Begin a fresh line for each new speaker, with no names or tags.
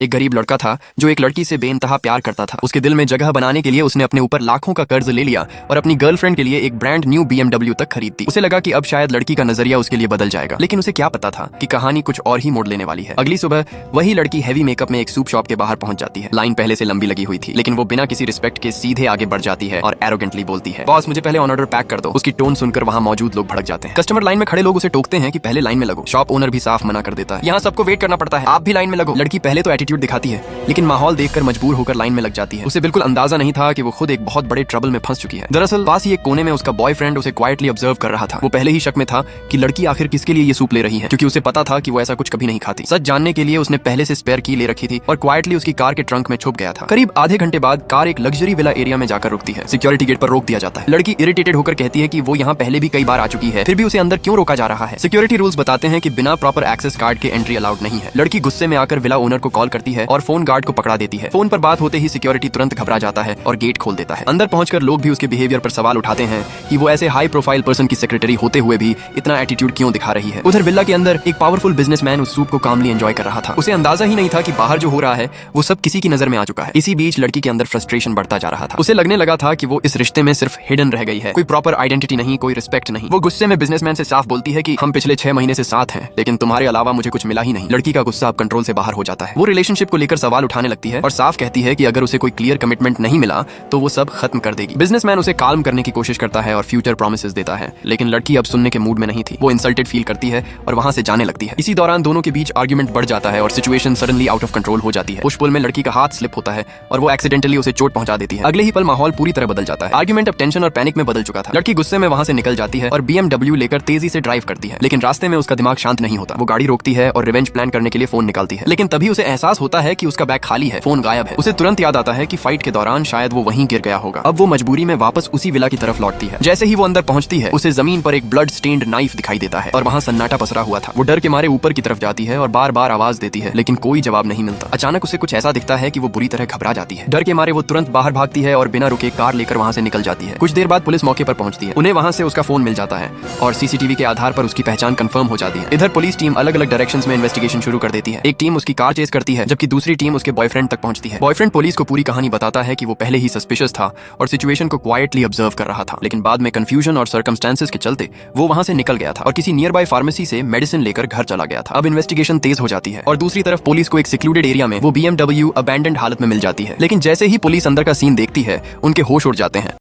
एक गरीब लड़का था जो एक लड़की से बेइंतहा प्यार करता था। उसके दिल में जगह बनाने के लिए उसने अपने ऊपर लाखों का कर्ज ले लिया और अपनी गर्लफ्रेंड के लिए एक ब्रांड न्यू BMW तक खरीद दी। उसे लगा कि अब शायद लड़की का नजरिया उसके लिए बदल जाएगा, लेकिन उसे क्या पता था कि कहानी कुछ और ही मोड़ लेने वाली है। अगली सुबह वही लड़की हैवी मेकअप में एक सूप शॉप के बाहर पहुंच जाती है। लाइन पहले से लंबी लगी हुई थी, लेकिन वो बिना किसी रिस्पेक्ट के सीधे आगे बढ़ जाती है और एरोगेंटली बोलती है, बॉस मुझे पहले ऑर्डर पैक कर दो। उसकी टोन सुनकर वहाँ मौजूद लोग भड़क जाते हैं। कस्टमर लाइन में खड़े लोग उसे टोकते हैं कि पहले लाइन में लगो। शॉप ओनर भी साफ मना कर देता है, यहाँ सबको वेट करना पड़ता है, आप भी लाइन में लगो। लड़की पहले तो एटीट्यूड दिखाती है, लेकिन माहौल देखकर मजबूर होकर लाइन में लग जाती है। उसे बिल्कुल अंदाजा नहीं था कि वो खुद एक बहुत बड़े ट्रबल में फंस चुकी है। दरअसल पास ही एक कोने में उसका बॉयफ्रेंड उसे क्वाइटली ऑब्जर्व कर रहा था। वो पहले ही शक में था कि लड़की आखिर किसके लिए ये सूप ले रही है, क्योंकि उसे पता था कि वो ऐसा कुछ कभी नहीं खाती। सच जानने के लिए उसने पहले से स्पेयर की ले रखी थी और क्वाइटली उसकी कार के ट्रंक में छुप गया था। करीब आधे घंटे बाद कार एक लग्जरी विला एरिया में जाकर रुकती है। सिक्योरिटी गेट पर रोक दिया जाता है। लड़की इरिटेटेड होकर कहती है कि वो यहाँ पहले भी कई बार आ चुकी है, फिर भी उसे अंदर क्यों रोका जा रहा है। सिक्योरिटी रूल्स बताते हैं कि बिना प्रॉपर एक्सेस कार्ड के एंट्री अलाउड नहीं है। लड़की गुस्से में आकर विला ओनर को कॉल करती है और फोन गार्ड को पकड़ा देती है। फोन पर बात होते ही सिक्योरिटी तुरंत घबरा जाता है और गेट खोल देता है। अंदर पहुंचकर लोग भी उसके बिहेवियर पर सवाल उठाते हैं कि वो ऐसे हाई प्रोफाइल पर्सन की सेक्रेटरी होते हुए भी इतना एटीट्यूड क्यों दिखा रही है। उधर विला के अंदर एक पावरफुल बिजनेसमैन उस सूप को कामली एंजॉय कर रहा था। उसे अंदाजा ही नहीं था कि बाहर जो हो रहा है वो सब किसी की नजर में आ चुका है। इसी बीच लड़की के अंदर फ्रस्ट्रेशन बढ़ता जा रहा था। उसे लगने लगा था कि वो इस रिश्ते में सिर्फ हिडन रह गई है, कोई प्रॉपर आइडेंटिटी नहीं, कोई रिस्पेक्ट नहीं। वो गुस्से में बिजनेसमैन से साफ बोलती है कि हम पिछले 6 महीने से साथ हैं, लेकिन तुम्हारे अलावा मुझे कुछ मिला ही नहीं। लड़की का गुस्सा अब कंट्रोल से बाहर हो जाता है। वो रिलेशनशिप को लेकर सवाल उठाने लगती है और साफ कहती है कि अगर उसे कोई क्लियर कमिटमेंट नहीं मिला तो वो सब खत्म कर देगी। बिजनेसमैन उसे काल्म करने की कोशिश करता है और फ्यूचर प्रॉमिसेस देता है, लेकिन लड़की अब सुनने के मूड में नहीं थी। वो इंसल्टेड फील करती है और वहां से जाने लगती है। इसी दौरान दोनों के बीच आर्ग्यूमेंट बढ़ जाता है और situation suddenly out of control हो जाती है। पुश पुल में लड़की का हाथ स्लिप होता है और वो एक्सीडेंटली उसे चोट पहुंचा देती है। अगले ही पल माहौल पूरी तरह बदल जाता है। आर्ग्यूमेंट अब टेंशन और पैनिक में बदल चुका था। लड़की गुस्से में वहां से निकल जाती है और BMW लेकर तेजी से ड्राइव करती है, लेकिन रास्ते में उसका दिमाग शांत नहीं होता। वो गाड़ी रोकती है और रिवेंज प्लान करने के लिए फोन निकालती है, लेकिन तभी उसे एहसास होता है कि उसका बैग खाली है, फोन गायब है। उसे तुरंत याद आता है कि फाइट के दौरान शायद वो वहीं गिर गया होगा। अब वो मजबूरी में वापस उसी विला की तरफ लौटती है। जैसे ही वो अंदर पहुंचती है उसे जमीन पर एक ब्लड स्टेन्ड नाइफ दिखाई देता है और वहां सन्नाटा पसरा हुआ था। वो डर के मारे ऊपर की तरफ जाती है और बार बार आवाज देती है, लेकिन कोई जवाब नहीं मिलता। अचानक उसे कुछ ऐसा दिखता है कि वो बुरी तरह घबरा जाती है। डर के मारे वो तुरंत बाहर भागती है और बिना रुके कार लेकर वहां से निकल जाती है। कुछ देर बाद पुलिस मौके पर पहुंचती है। उन्हें वहां से उसका फोन मिल जाता है और CCTV के आधार पर उसकी पहचान कंफर्म हो जाती है। इधर पुलिस टीम अलग अलग डायरेक्शंस में इन्वेस्टिगेशन शुरू कर देती है। एक टीम उसकी कार चेस करती है, जबकि दूसरी टीम उसके बॉयफ्रेंड तक पहुंचती है। बॉयफ्रेंड पुलिस को पूरी कहानी बताता है कि वो पहले ही सस्पिशियस था और सिचुएशन को क्वाइटली ऑब्जर्व कर रहा था, लेकिन बाद में कंफ्यूजन और सर्कमस्टेंसेस के चलते वो वहां से निकल गया था और किसी नियर बाय फार्मेसी से मेडिसिन लेकर घर चला गया था। अब इन्वेस्टिगेशन तेज हो जाती है और दूसरी तरफ पुलिस को एक सिक्लूडेड एरिया में वो BMW अबैंडन्ड हालत में मिल जाती है। लेकिन जैसे ही पुलिस अंदर का सीन देखती है उनके होश उड़ जाते हैं।